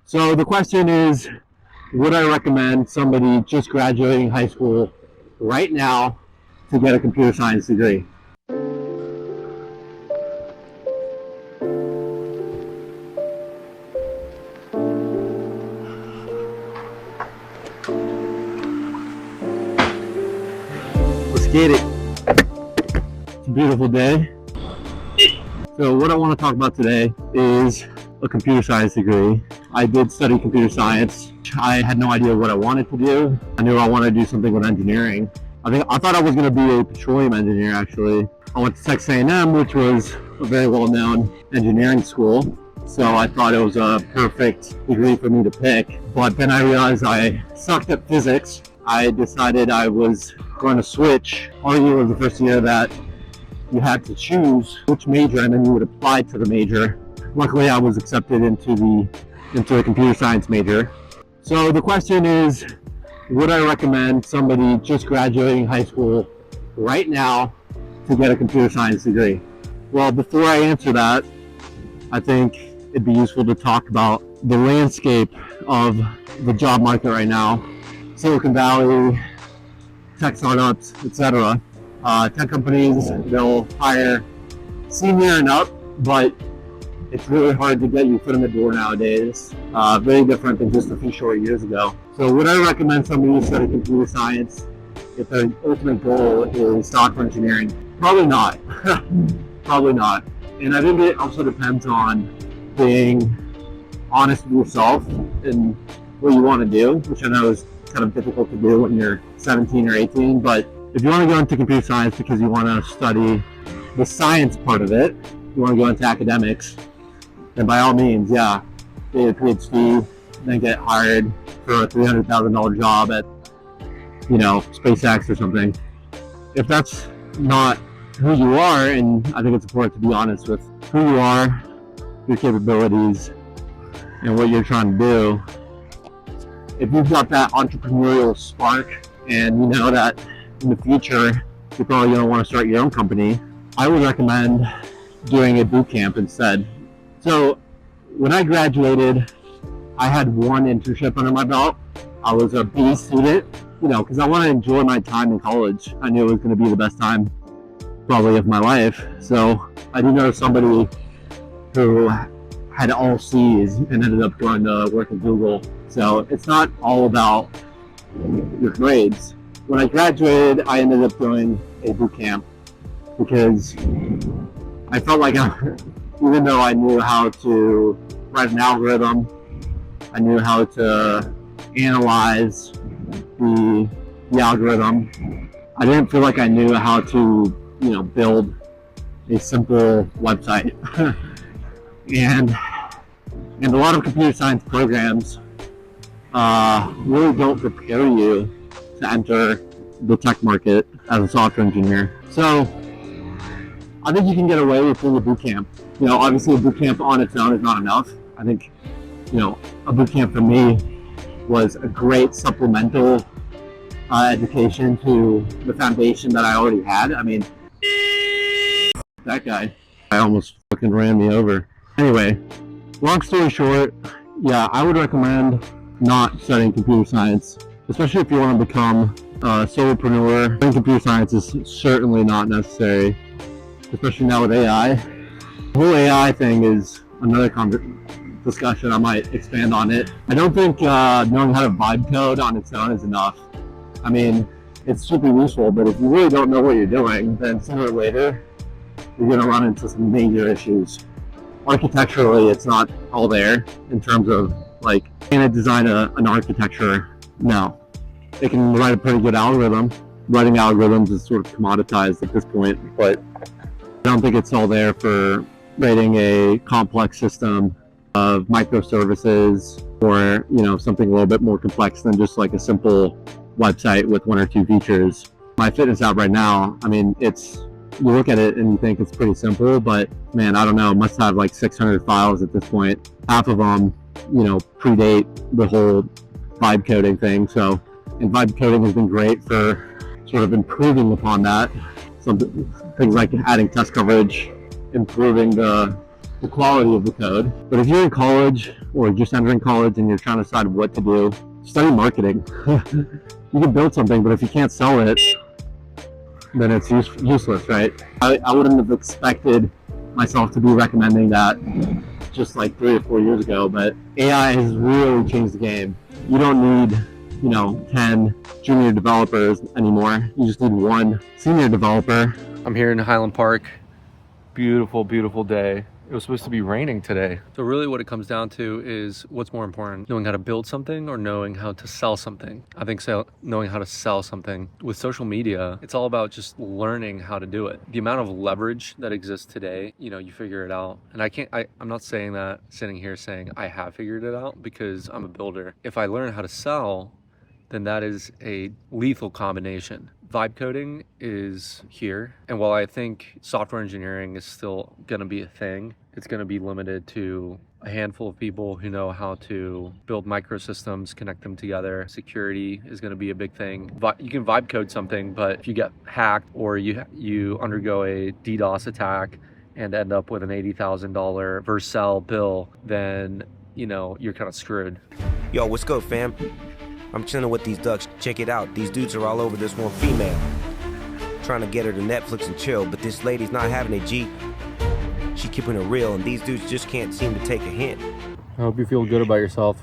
So the question is, would I recommend somebody just graduating high school right now to get a computer science degree? Let's get it. It's a beautiful day. So what I want to talk about today is a computer science degree. I did study computer science. I had no idea what I wanted to do. I knew I wanted to do something with engineering. I thought I was going to be a petroleum engineer, actually. I went to Texas A&M, which was a very well-known engineering school. So I thought it was a perfect degree for me to pick. But then I realized I sucked at physics. I decided I was going to switch. Our year was the first year that you had to choose which major and then you would apply to the major. Luckily, I was accepted into a computer science major. So the question is, would I recommend somebody just graduating high school right now to get a computer science degree? Well, before I answer that, I think it'd be useful to talk about the landscape of the job market right now. Silicon Valley, tech startups, etc. Tech companies, they'll hire senior and up, but it's really hard to get your foot in the door nowadays. Very different than just a few short years ago. So would I recommend somebody to study computer science if their ultimate goal is software engineering? Probably not. Probably not. And I think it also depends on being honest with yourself and what you want to do, which I know is kind of difficult to do when you're 17 or 18, but if you want to go into computer science because you want to study the science part of it, you want to go into academics, then by all means, yeah, get a PhD, then get hired for a $300,000 job at, SpaceX or something. If that's not who you are, and I think it's important to be honest with who you are, your capabilities, and what you're trying to do. If you've got that entrepreneurial spark and you know that in the future you're probably going to want to start your own company, I would recommend doing a boot camp instead. So when I graduated, I had one internship under my belt. I was a B student, because I want to enjoy my time in college. I knew it was going to be the best time probably of my life. So I do know somebody who had all C's and ended up going to work at Google. So it's not all about your grades. When I graduated, I ended up doing a boot camp because I felt like even though I knew how to write an algorithm, I knew how to analyze the algorithm, I didn't feel like I knew how to, build a simple website. and a lot of computer science programs really don't prepare you to enter the tech market as a software engineer. So I think you can get away with doing a boot camp. Obviously a boot camp on its own is not enough. I think, a boot camp for me was a great supplemental education to the foundation that I already had. I mean, that guy, I almost fucking ran me over. Anyway, long story short, yeah, I would recommend not studying computer science, especially if you want to become a solopreneur. Studying computer science is certainly not necessary, especially now with AI. The whole AI thing is another discussion. I might expand on it. I don't think knowing how to vibe code on its own is enough. I mean, it's super useful, but if you really don't know what you're doing, then sooner or later, you're going to run into some major issues. Architecturally, it's not all there in terms of, can it design an architecture? No. It can write a pretty good algorithm. Writing algorithms is sort of commoditized at this point, but I don't think it's all there for writing a complex system of microservices or, something a little bit more complex than just like a simple website with one or two features. My fitness app right now, I mean, you look at it and you think it's pretty simple, but man, I don't know, it must have like 600 files at this point. Half of them, predate the whole vibe coding thing. So, and vibe coding has been great for sort of improving upon that. Some things like adding test coverage, improving the the quality of the code. But if you're in college or just entering college and you're trying to decide what to do, study marketing. You can build something, but if you can't sell it, then it's useless, right? I wouldn't have expected myself to be recommending that just like 3 or 4 years ago, but AI has really changed the game. You don't need, 10 junior developers anymore. You just need one senior developer. I'm here in Highland Park. Beautiful, beautiful day. It was supposed to be raining today. So really what it comes down to is what's more important, knowing how to build something or knowing how to sell something. I think knowing how to sell something. With social media, it's all about just learning how to do it. The amount of leverage that exists today, you figure it out. And I'm not saying that sitting here saying I have figured it out, because I'm a builder. If I learn how to sell, then that is a lethal combination. Vibe coding is here, and while I think software engineering is still going to be a thing, it's going to be limited to a handful of people who know how to build microsystems, connect them together. Security is going to be a big thing. You can vibe code something, but if you get hacked or you undergo a DDoS attack and end up with an $80,000 Vercel bill, then you're kind of screwed. Yo, what's good, fam? I'm chilling with these ducks. Check it out. These dudes are all over this one female. Trying to get her to Netflix and chill, but this lady's not having it, G. She keeping it real, and these dudes just can't seem to take a hint. I hope you feel good about yourself.